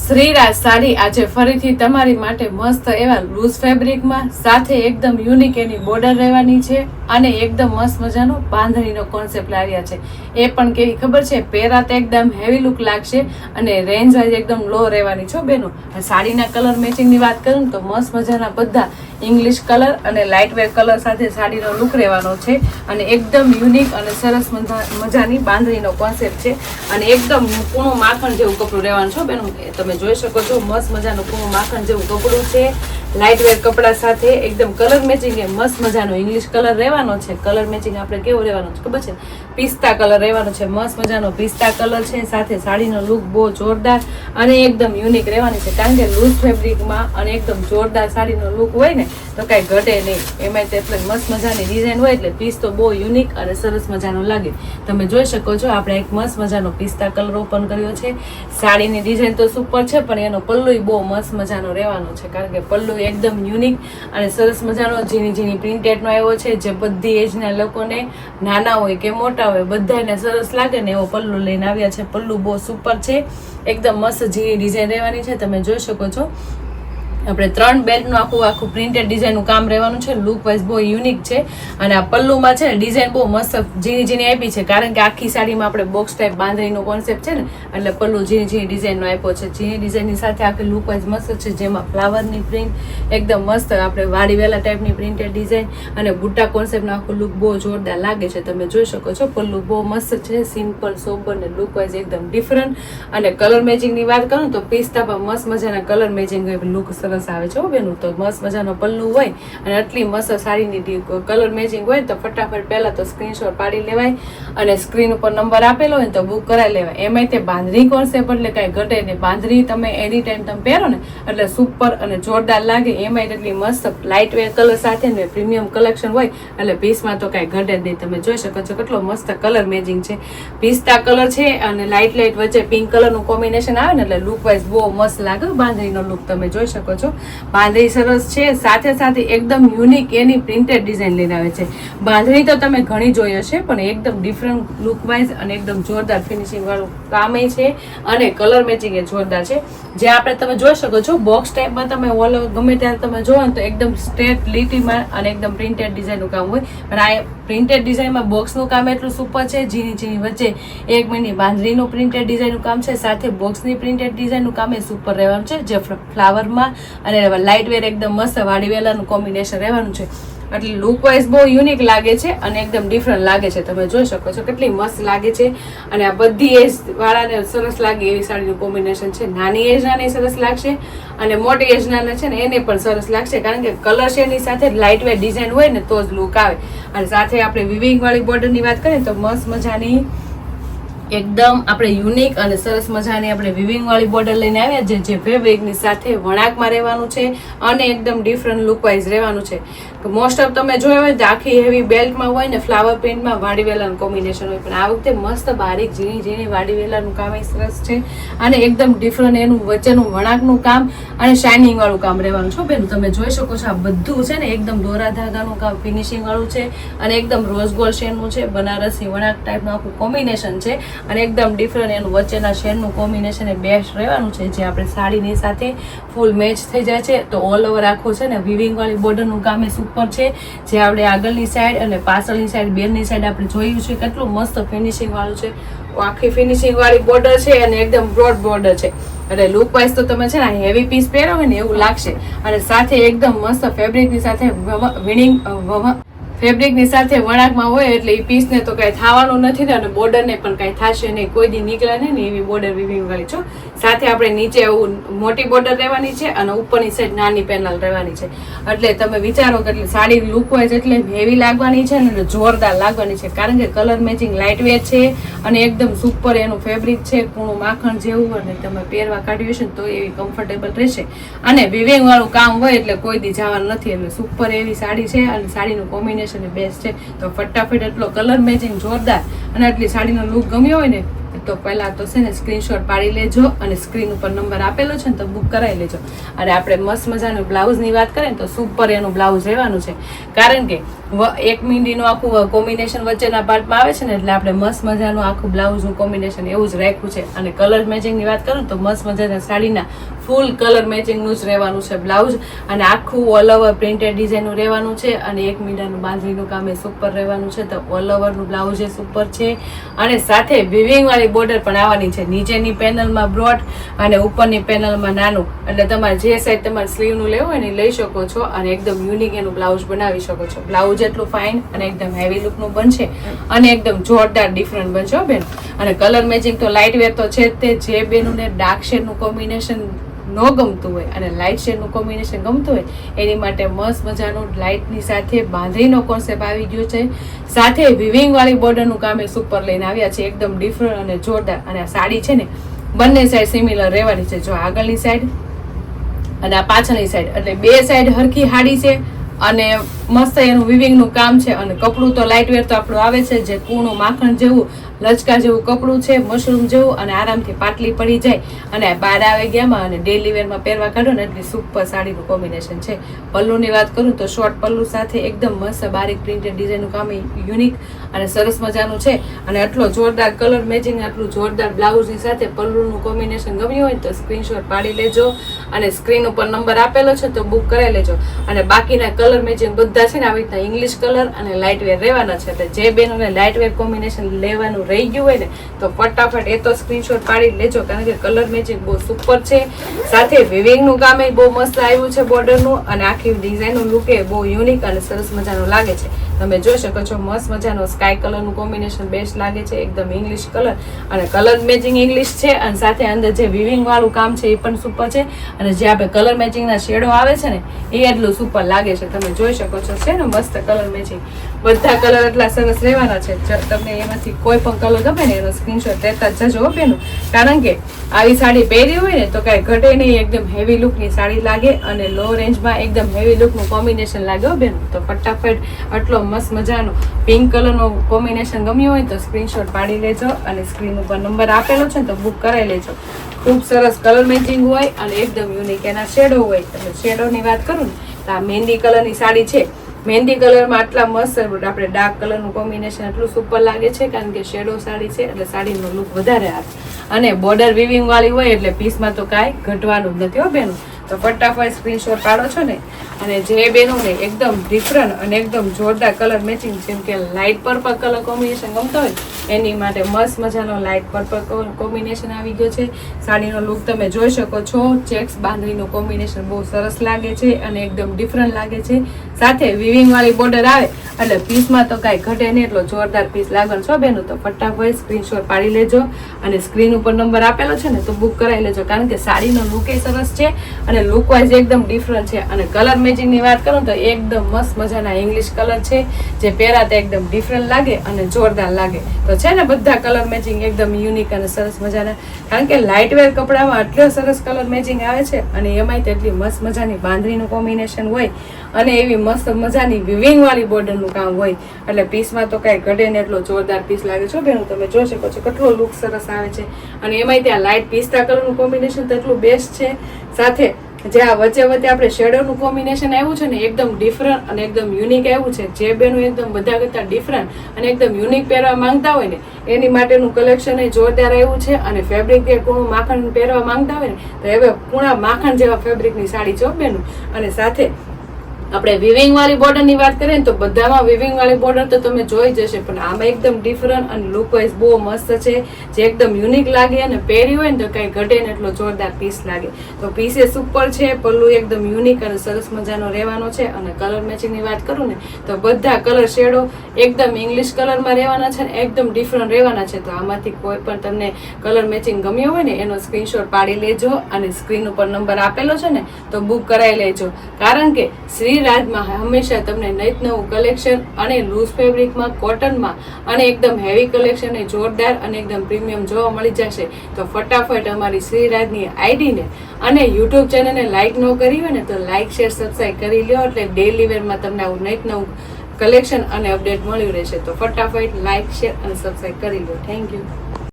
શ્રીરાજ સાડી આજે ફરીથી તમારી માટે મસ્ત એવા લૂઝ ફેબ્રિકમાં સાથે એકદમ યુનિક એની બોર્ડર રહેવાની છે અને એકદમ મસ્ત મજાનો બાંધણીનો કોન્સેપ્ટ લાવ્યા છે. એ પણ કેવી ખબર છે, પહેરાત એકદમ હેવી લુક લાગશે અને રેન્જ વાઇઝ એકદમ લો રહેવાની છો બેનો. સાડીના કલર મેચિંગની વાત કરું તો મસ્ત મજાના બધા ઇંગ્લિશ કલર અને લાઇટ વેર કલર સાથે સાડીનો લુક રહેવાનો છે અને એકદમ યુનિક અને સરસ મજાની બાંધણીનો કોન્સેપ્ટ છે અને એકદમ કૂણું માખણ જેવું કપડું રહેવાનું છો બેનો. તમે જોઈ શકો છો મસ્ત મજાનું કૂણું માખણ જેવું કપડું છે, લાઇટ વેર કપડા સાથે એકદમ કલર મેચિંગ એ મસ્ત મજાનો ઇંગ્લિશ કલર રહેવાનો છે. કલર મેચિંગ આપણે કેવો રહેવાનો છે ખબર છે? પિસ્તા કલર રહેવાનો છે, મસ્ત મજાનો પિસ્તા કલર છે. સાથે સાડીનો લુક બહુ જોરદાર અને એકદમ યુનિક રહેવાની છે, કારણ કે લૂઝ ફેબ્રિકમાં અને એકદમ જોરદાર સાડીનો લુક હોય ને તો કાંઈ ઘટે નહીં. એમાં એટલે મસ્ત મજાની ડિઝાઇન હોય એટલે પીસ તો બહુ યુનિક અને સરસ મજાનો લાગે. તમે જોઈ શકો છો આપણે એક મસ્ત મજાનો પિસ્તા કલર ઓપન કર્યો છે. સાડીની ડિઝાઇન તો સુપર છે, પણ એનો પલ્લુય બહુ મસ્ત મજાનો રહેવાનો છે, કારણ કે પલ્લુ એકદમ યુનિક અને સરસ મજાનો ઝીણી ઝીણી પ્રિન્ટેડનો આવ્યો છે, જે બધી એજના લોકોને નાના હોય કે મોટા હોય બધાને સરસ લાગે ને એવો પલ્લુ લઈને આવ્યા છે. પલ્લુ બહુ સુપર છે, એકદમ મસ્ત ઝીણી ડિઝાઇન રહેવાની છે. તમે જોઈ શકો છો આપણે 3 બેલ્ટનું આખું પ્રિન્ટેડ ડિઝાઇનનું કામ રહેવાનું છે. લુક વાઇઝ બહુ યુનિક છે અને આ પલ્લુમાં છે ને ડિઝાઇન બહુ મસ્ત ઝીણી ઝીણી આપી છે, કારણ કે આખી સાડીમાં આપણે બોક્સ ટાઈપ બાંધણીનો કોન્સેપ્ટ છે ને એટલે પલ્લુ ઝીણી ઝીણી ડિઝાઇનનો આપ્યો છે. ઝીણી ડિઝાઇનની સાથે આખી લુક વાઇઝ મસ્ત છે, જેમાં ફ્લાવરની પ્રિન્ટ એકદમ મસ્ત આપણે વાડીવેલા ટાઈપની પ્રિન્ટેડ ડિઝાઇન અને બુટ્ટા કોન્સેપ્ટનો આખું લુક બહુ જોરદાર લાગે છે. તમે જોઈ શકો છો પલ્લુ બહુ મસ્ત છે, સિમ્પલ સોબર ને લુક વાઇઝ એકદમ ડિફરન્ટ. અને કલર મેચિંગની વાત કરું તો પિસ્તામાં મસ્ત મજાના કલર મેચિંગ લુક સરસ આવે છે બેનું. તો મસ્ત મજાનો પલ્લુ હોય અને આટલી મસ્ત સાડીની કલર મેચિંગ હોય તો ફટાફટ પહેલા તો સ્ક્રીનશોટ પાડી લેવાય અને સ્ક્રીન ઉપર નંબર આપેલો હોય તો બુક કરાવી લેવાય. એમાંય તે બાંધણી કોન્સેપ્ટ એટલે કાંઈ ઘટે નહીં. બાંધણી તમે એની ટાઈમ તમે પહેરો ને એટલે સુપર અને જોરદાર લાગે. એમાંય એટલી મસ્ત લાઇટ વેર કલર સાથે ને પ્રીમિયમ કલેક્શન હોય એટલે પીસમાં તો કાંઈ ઘટે જ નહીં. તમે જોઈ શકો છો કેટલો મસ્ત કલર મેચિંગ છે. પિસ્તા કલર છે અને લાઇટ વચ્ચે પિંક કલરનું કોમ્બિનેશન આવે ને એટલે લુક વાઇઝ બહુ મસ્ત લાગે. બાંધણીનો લુક તમે જોઈ શકો છો. બાંધણી સરસ છે, સાથે સાથે એકદમ યુનિક એની પ્રિન્ટેડ ડિઝાઇન લઈને આવે છે. બાંધણી તો તમે ઘણી જોઈ હશે, પણ એકદમ ડિફરન્ટ લુક વાઇઝ અને એકદમ જોરદાર ફિનિશિંગ વાળું કામ છે અને કલર મેચિંગ એ જોરદાર છે. જે આપણે તમે જોઈ શકો છો બોક્સ ટાઈપમાં તમે ઓલ ગમે ત્યારે તમે જોવો ને તો એકદમ સ્ટ્રેટ લીટીમાં અને એકદમ પ્રિન્ટેડ ડિઝાઇનનું કામ હોય, પણ આ પ્રિન્ટેડ ડિઝાઇનમાં બોક્સનું કામ એટલું સુપર છે. ઝીણી ઝીણી વચ્ચે 1 મહિની બાંધણીનું પ્રિન્ટેડ ડિઝાઇનનું કામ છે, સાથે બોક્સની પ્રિન્ટેડ ડિઝાઇનનું કામ એ સુપર રહેવાનું છે, જે ફ્લાવરમાં અને લાઇટ વેર એકદમ મસ્ત વાડીવેલાનું કોમ્બિનેશન રહેવાનું છે. એટલે લુક વાઇઝ બહુ યુનિક લાગે છે અને એકદમ ડિફરન્ટ લાગે છે. તમે જોઈ શકો છો કેટલી મસ્ત લાગે છે અને આ બધી એજ વાળાને સરસ લાગે એવી સાડીનું કોમ્બિનેશન છે. નાની એજનાને સરસ લાગશે અને મોટી એજનાને છે ને એને પણ સરસ લાગશે, કારણ કે કલર શેડની સાથે લાઇટ વેર ડિઝાઇન હોય ને તો જ લુક આવે. અને સાથે આપણે વિવિંગ વાળી બોર્ડરની વાત કરીએ તો મસ્ત મજાની એકદમ આપણે યુનિક અને સરસ મજાની આપણે વિવિંગ વાળી બોર્ડર લઈને આવ્યા છે, જે ફેબ્રિકની સાથે વણાકમાં રહેવાનું છે અને એકદમ ડિફરન્ટ લુક વાઇઝ રહેવાનું છે. મોસ્ટ ઓફ તમે જોયું હોય તો આખી હેવી બેલ્ટમાં હોય ને ફ્લાવર પ્રિન્ટમાં વાડીવેલાનું કોમ્બિનેશન હોય, પણ આ વખતે મસ્ત બારીક ઝીણી ઝીણી વાડીવેલાનું કામ એ સરસ છે અને એકદમ ડિફરન્ટ એનું વચ્ચેનું વણાકનું કામ અને શાઇનિંગ વાળું કામ રહેવાનું છે બેન. તમે જોઈ શકો છો આ બધું છે ને એકદમ દોરા ધાગાનું કામ ફિનિશિંગ વાળું છે અને એકદમ રોઝ ગોલ્ડ શેડનું છે, બનારસી વણાક ટાઈપનું આખું કોમ્બિનેશન છે અને એકદમ ડિફરન્ટ એનું વચ્ચેના શેડનું કોમ્બિનેશન એ બેસ્ટ રહેવાનું છે, જે આપણે સાડીની સાથે ફૂલ મેચ થઈ જાય છે. તો ઓલ ઓવર આખું છે ને વિવિંગ વાળી બોર્ડરનું કામ એ સુપર છે, જે આપણે આગળની સાઈડ અને પાછળની સાઈડ બેની સાઈડ આપણે જોયું છે કેટલું મસ્ત ફિનિશિંગ વાળું છે. આખી ફિનિશિંગ વાળી બોર્ડર છે અને એકદમ બ્રોડ બોર્ડર છે, એટલે લુક વાઇઝ તો તમે છે ને હેવી પીસ પહેરો હોય ને એવું લાગશે. અને સાથે એકદમ મસ્ત ફેબ્રિકની સાથે ફેબ્રિકની સાથે વણાકમાં હોય એટલે એ પીસને તો કાંઈ થવાનું નથી ને અને બોર્ડરને પણ કાંઈ થશે નહીં, કોઈ દી નીકળે નહીં ને એવી બોર્ડર વિવિંગ વાળી છો. સાથે આપણે નીચે મોટી બોર્ડર રહેવાની છે અને ઉપરની સાઈડ નાની પેનલ રહેવાની છે. એટલે તમે વિચારો કે સાડી લુક વાઇઝ એટલે હેવી લાગવાની છે ને જોરદાર લાગવાની છે, કારણ કે કલર મેચિંગ લાઇટ વેર છે અને એકદમ સુપર એનું ફેબ્રિક છે, કૂણું માખણ જેવું. અને તમે પહેરવા કાઢ્યું છે ને તો એવી કમ્ફર્ટેબલ રહેશે અને વિવિંગ વાળું કામ હોય એટલે કોઈ દી જવાનું નથી. એટલે સુપર એવી સાડી છે અને સાડીનું કોમ્બિનેશન બેસ્ટ છે. તો ફટાફટ એટલો કલર મેચિંગ જોરદાર અને આટલી સાડીનો લુક ગમ્યો હોય ને તો પહેલા તો છે ને સ્ક્રીનશોટ પાડી લેજો અને સ્ક્રીન ઉપર નંબર આપેલો છે ને તો બુક કરાવી લેજો. અને આપણે મસ્ત મજાનું બ્લાઉઝની વાત કરીએ તો સુપર એનું બ્લાઉઝ રહેવાનું છે, કારણ કે એક મીંડીનું આખું કોમ્બિનેશન વચ્ચેના પાર્ટમાં આવે છે ને એટલે આપણે મસ્ત મજાનું આખું બ્લાઉઝનું કોમ્બિનેશન એવું જ રાખ્યું છે. અને કલર મેચિંગની વાત કરું તો મસ્ત મજાના સાડીના ફૂલ કલર મેચિંગનું જ રહેવાનું છે બ્લાઉઝ, અને આખું ઓલ ઓવર પ્રિન્ટેડ ડિઝાઇનનું રહેવાનું છે. અને એક મીંડાનું બાંધણીનું કામ એ સુપર રહેવાનું છે. તો ઓલ ઓવરનું બ્લાઉઝ એ સુપર છે, અને સાથે વિવિંગ વાળી બોર્ડર પણ આવવાની છે. નીચેની પેનલમાં બ્રોડ અને ઉપરની પેનલમાં નાનું, એટલે તમારે જે સાઈડ તમારે સ્લીવનું લેવું હોય ને લઈ શકો છો. અને એકદમ યુનિક એનું બ્લાઉઝ બનાવી શકો છો. બ્લાઉઝ એટલું ફાઇન અને એકદમ હેવી લુકનું બનશે અને એકદમ જોરદાર ડિફરન્ટ બનશે બેન. અને કલર મેચિંગ તો લાઇટ વેર તો છે જ તે. જે બેનોને ડાર્ક શેડનું કોમ્બિનેશન ન ગમતું હોય અને લાઇટ શેડનું કોમ્બિનેશન ગમતું હોય એની માટે મસ્ત મજાનું લાઇટની સાથે બાંધણીનો કોન્સેપ્ટ આવી ગયો છે. સાથે વિવિંગ વાળી બોર્ડરનું કામ એ સુપર લઈને આવ્યા છે, એકદમ ડિફરન્ટ અને જોરદાર. અને આ સાડી છે ને બંને સાઈડ સિમિલર રહેવાની છે. જો આગળની સાઈડ અને આ પાછળની સાઈડ, એટલે બે સાઈડ હરખી હાડી છે અને મસ્ત એનું વિવિંગનું કામ છે. અને કપડું તો લાઇટ વેર તો આપણું આવે છે, જે કૂણું માખણ જેવું લચકા જેવું કપડું છે, મશરૂમ જેવું, અને આરામથી પાટલી પડી જાય. અને બહાર આવે ગયામાં અને ડેલી વેરમાં પહેરવા કાઢો ને એટલી સુપર સાડીનું કોમ્બિનેશન છે. પલ્લુની વાત કરું તો શોર્ટ પલ્લુ સાથે એકદમ મસ્ત બારીક પ્રિન્ટેડ ડિઝાઇનનું કામ યુનિક અને સરસ મજાનું છે. અને આટલો જોરદાર કલર મેચિંગ, આટલું જોરદાર બ્લાઉઝની સાથે પલ્લુનું કોમ્બિનેશન ગમ્યું હોય તો સ્ક્રીનશોટ પાડી લેજો. અને સ્ક્રીન ઉપર નંબર આપેલો છે તો બુક કરાવી લેજો. અને બાકીના કલર મેચિંગ બધા છે ને આવી રીતના ઇંગ્લિશ કલર અને લાઇટ વેર રહેવાના છે. એટલે જે બેનોને લાઇટ વેર કોમ્બિનેશન લેવાનું રહી ગયું હોય ને તો ફટાફટ એ તો સ્ક્રીનશોટ પાડી લેજો, કારણ કે કલર મેચિંગ બહુ સુપર છે. સાથે વિવિંગનું કામ એ બહુ મસ્ત આવ્યું છે બોર્ડરનું, અને આખી ડિઝાઇનનું લુક એ બહુ યુનિક અને સરસ મજાનું લાગે છે. તમે જોઈ શકો છો મસ્ત મજાનો સ્કાય કલરનું કોમ્બિનેશન બેસ્ટ લાગે છે, એકદમ ઇંગ્લિશ કલર અને કલર મેચિંગ ઇંગ્લિશ છે. અને સાથે અંદર જે વિવિંગ વાળું કામ છે એ પણ સુપર છે. અને જે આપણે કલર મેચિંગના શેડો આવે છે ને એ એટલું સુપર લાગે છે. તમે જોઈ શકો છો છે ને મસ્ત કલર મેચિંગ, બધા કલર એટલા સરસ રહેવાના છે. તમને એમાંથી કોઈ પણ કલર ગમે ને એનો સ્ક્રીનશોટ લેતા જજો બેનું, કારણ કે આવી સાડી પહેરી હોય ને તો કાંઈ ઘટે નહીં, એકદમ હેવી લુકની સાડી લાગે અને લો રેન્જમાં એકદમ હેવી લુકનું કોમ્બિનેશન લાગે બેન. તો ફટાફટ આટલો મસ્ત મજાનો પિંક કલરનો કોમ્બિનેશન ગમ્યું હોય તો સ્ક્રીનશોટ પાડી લેજો. અને સ્ક્રીન ઉપર નંબર આપેલો છે તો બુક કરાવી લેજો. ખૂબ સરસ કલર મેચિંગ હોય અને એકદમ યુનિક એના શેડો હોય. એટલે શેડોની વાત કરું ને તો આ મહેંદી કલરની સાડી છે. મહેંદી કલરમાં આટલા મસ્ત આપણે ડાર્ક કલરનું કોમ્બિનેશન એટલું સુપર લાગે છે, કારણ કે શેડો સાડી છે એટલે સાડીનો લુક વધારે આવે. અને બોર્ડર વિવિંગ વાળી હોય એટલે પીસમાં તો કાંઈ ઘટવાનું જ નથી હો બેનું. તો ફટાફટ સ્ક્રીનશોટ પાડો છો ને. અને જે બેનોને એકદમ ડિફરન્ટ અને એકદમ જોરદાર કલર મેચિંગ, જેમ કે લાઇટ પર્પલ કલર કોમ્બિનેશન ગમતો હોય એની માટે મસ્ત મજાનો લાઇટ પર્પલ કોમ્બિનેશન આવી ગયો છે. સાડીનો લુક તમે જોઈ શકો છો. ચેક્સ બાંધણીનું કોમ્બિનેશન બહુ સરસ લાગે છે અને એકદમ ડિફરન્ટ લાગે છે. સાથે વિવિંગ વાળી બોર્ડર આવે એટલે પીસમાં તો કાંઈ ઘટે નહીં, એટલો જોરદાર પીસ લાગણ છો બેનું. તો ફટાફટ સ્ક્રીનશોટ પાડી લેજો. અને સ્ક્રીન ઉપર નંબર આપેલો છે ને તો બુક કરાવી લેજો, કારણ કે સાડીનો લુક એ સરસ છે અને લુક વાઇઝ એકદમ ડિફરન્ટ છે. અને કલર મેચિંગની વાત કરું તો એકદમ મસ્ત મજાના ઇંગ્લિશ કલર છે, જે પહેરાતા એકદમ ડિફરન્ટ લાગે અને જોરદાર લાગે. તો છે ને બધા કલર મેચિંગ એકદમ યુનિક અને સરસ મજાના, કારણ કે લાઇટ વેર કપડામાં આટલો સરસ કલર મેચિંગ આવે છે. અને એમાંય તેટલી મસ્ત મજાની બાંધણીનું કોમ્બિનેશન હોય અને એવી મસ્ત મજાની વિવિંગ વાળી બોર્ડરનું કામ હોય એટલે પીસમાં તો કાંઈ ઘટે ને એટલો જોરદાર પીસ લાગે છો બેનું. તમે જોઈ શકો છો કેટલો લુક સરસ આવે છે. અને એમાંય ત્યાં લાઇટ પિસ્તા કલરનું કોમ્બિનેશન તો એટલું બેસ્ટ છે. સાથે જે આ વચ્ચે વચ્ચે આપણે શેડોનું કોમ્બિનેશન આવ્યું છે ને એકદમ ડિફરન્ટ અને એકદમ યુનિક આવ્યું છે. જે બેનું એકદમ બધા કરતાં ડિફરન્ટ અને એકદમ યુનિક પહેરવા માંગતા હોય ને એની માટેનું કલેક્શન એ જોરદાર આવ્યું છે. અને ફેબ્રિક એ કૂણું માખણ પહેરવા માંગતા હોય ને તો હવે કૂણા માખણ જેવા ફેબ્રિકની સાડી છે બેનું. અને સાથે આપણે વિવિંગ વાળી બોર્ડર ની વાત કરીએ તો બધામાં વિવિંગ વાળી બોર્ડર તો તમે જોઈ જશે, પણ આમાં એકદમ ડિફરન્ટ અને લુક વાઇઝ બહુ મસ્ત છે, જે એકદમ યુનિક લાગે અને પહેરી હોય ને તો કઈ ઘટે ને એટલો જોરદાર પીસ લાગે. તો પીસ એ સુપર છે, પલ્લુ એકદમ યુનિક અને સરસ મજાનો રહેવાનો છે. અને કલર મેચિંગ ની વાત કરું ને તો બધા કલર શેડો એકદમ ઇંગ્લિશ કલરમાં રહેવાના છે, એકદમ ડિફરન્ટ રહેવાના છે. તો આમાંથી કોઈ પણ તમને કલર મેચિંગ ગમ્યો હોય ને એનો સ્ક્રીનશોટ પાડી લેજો અને સ્ક્રીન ઉપર નંબર આપેલો છે ને તો બુક કરાવી લેજો, કારણ કે શ્રીરાજમાં હંમેશા તમને નવું નવું કલેક્શન અને લૂઝ ફેબ્રિકમાં, કોટનમાં અને એકદમ હેવી કલેક્શન એ જોરદાર અને એકદમ પ્રીમિયમ જોવા મળી જશે. તો ફટાફટ અમારી શ્રીરાજની આઈડીને અને યુટ્યુબ ચેનલને લાઇક ન કરી હોય ને તો લાઇક, શેર, સબસ્ક્રાઈબ કરી લ્યો, એટલે ડેલી વેરમાં તમને આવું નવું કલેક્શન અને અપડેટ મળ્યું રહેશે. તો ફટાફટ લાઇક, શેર અને સબસ્ક્રાઈબ કરી લો. Thank you.